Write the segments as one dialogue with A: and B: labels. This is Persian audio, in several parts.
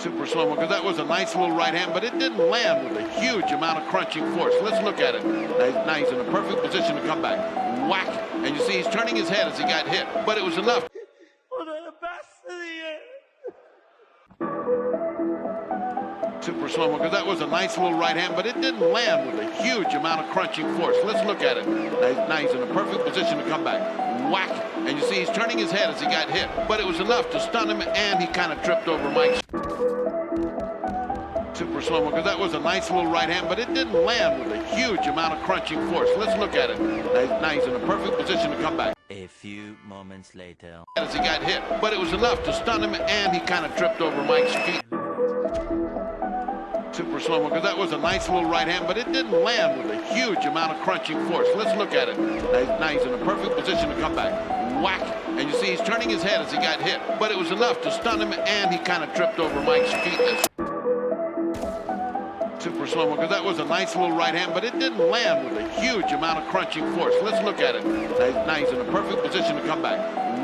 A: Super slow-mo, because that was a nice little right hand, but it didn't land with a huge amount of crunching force. Let's look at it. Now he's in a perfect position to come back. Whack! And you see he's turning his head as he got hit, but it was enough. Super slow-mo, because that was a nice little right hand, but it didn't land with a huge amount of crunching force. Let's look at it. Now he's in a perfect position to come back. Whack! And you see he's turning his head as he got hit, but it was enough to stun him, and he kind of tripped over Mike's. Super slow-mo, because that was a nice little right hand, but it didn't land with a huge amount of crunching force. Let's look at it. Now he's in a perfect position to come back.
B: A few moments later.
A: As he got hit, but it was enough to stun him, and he kind of tripped over Mike's feet. Super slow-mo, because that was a nice little right hand, but it didn't land with a huge amount of crunching force. Let's look at it. Now he's in a perfect position to come back. Whack! And you see he's turning his head as he got hit, but it was enough to stun him, and he kind of tripped over Mike's feet. Super slow-mo, because that was a nice little right hand, but it didn't land with a huge amount of crunching force. Let's look at it. Now he's in a perfect position to come back.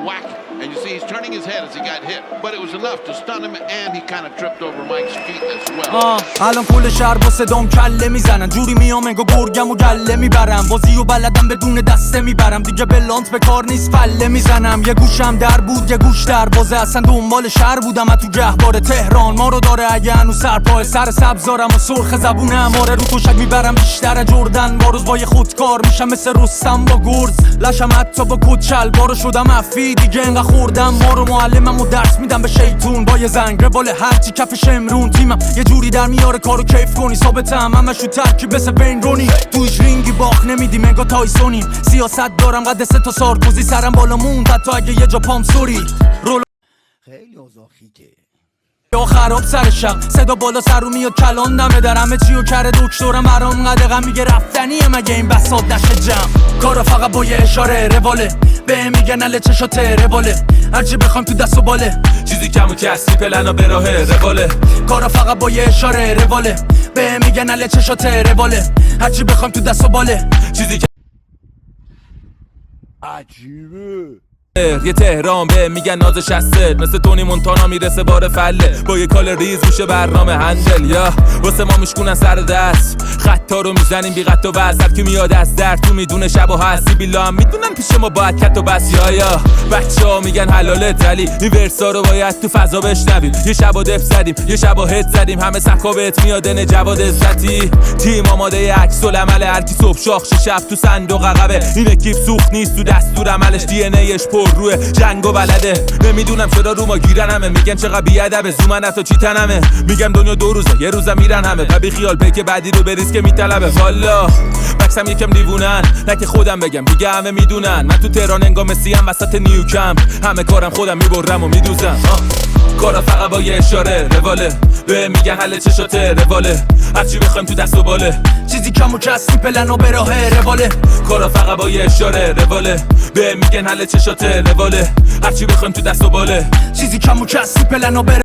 A: Whack! And you see he's turning his head as he got hit, but it was enough to stun him, and he kind of tripped over Mike's feet as well.
C: الان کل شهر با صدام کله میزنن، جوری میام انگار گرگم و گله میبرم، بازی و بلدم بدون دسته میبرم، دیگه بلانت به کار نیست فله میزنم. یه گوشم در بود یه گوش در بازه، اصلا دنبال شهر بودم تو گهواره تهران ما رو داره اگه هنوز سرپای سر سبزارم و سرخ زبونم. آره رو توشک میبرم بیشتر جردن، با روز با یه خودکار میشم مثل رستم با گرز، لشم حتی با کت شلوارو شدم افی دیگه انقدر خوردم. ما رو معلمم و درس میدم به شیطون، با یه زنگ روال هرچی کف شمرون، تیمم یه جوری در میاره کارو کیف کنی، ثابتم همش رو ترکیب مثل بین رونی، توش رینگی باخ نمیدیم انگار تایسونیم، سیاست دارم قد 3 تا سارکوزی، سرم بالا موند حتی اگه یه جا پام سوری رول
B: خیلی اوضاع خیته.
C: یا خراب سرشم، صدا بالا سر رو میاد کلان دمه در همه چیو کره، دکترم برام قدقم میگه رفتنیه مگه این بساط نشه جمع، کارا فقط با یه اشاره رواله، به میگن اله چشاته رواله، هرچی بخوایم تو دست و باله،
D: چیزی کم و کسی پلنا به راه رواله،
C: کارا فقط با یه اشاره رواله، به میگن اله چشاته رواله، هرچی بخوایم تو دست و باله،
D: چیزی که
E: عجیبه.
D: یه تهران به میگن نازش هسته، مثل تونی مونتانا میرسه بار فله، با یه کال ریز میشه برنامه هندل، یا واسه ما میشکنن سر دست، خطا رو میزنیم بی قط و بس، هر کی میاد از در تو میدونه شب و هستی بیلا هم میدونن پیش ما باید کت و بس، یا بچه ها میگن حلالت ولی این ورسا رو باید تو فضا بشنویم، یه شب و دف زدیم یه شب و هد زدیم، همه سکابت میادن جواد عزتی، تیم آماده عکس العمل، هر کی صبح شاخ شب تو صندوق عقبه، این اکیپ سوخت نیست تو دستور عملش، دی ان ایش روی جنگو بلده، نمیدونم چرا رو ما گیرن همه، میگن چقدر بیادبه زومن تو چی تنمه، میگم دنیا 2 روزه یه روزم میرن همه، و بی خیال پیک بعدی رو بریز که میطلبه، والا بکسم یکم دیوونن، نه که خودم بگم دیگه همه میدونن، من تو تهران انگار مسیم وسط نیوکمپ، همه کارم خودم میبرم و میدوزم، کارا فقط با یه اشاره رواله، به میگن حل چشاته رواله، هرچی بخوایم تو دست و باله،
C: چیزی کم و کسی پلنا به راه رواله،
D: کارا فقط با یه اشاره رواله، به میگن حل چشاته رواله، هرچی بخوایم تو دست و باله،
C: چیزی کم و کسی پلنا به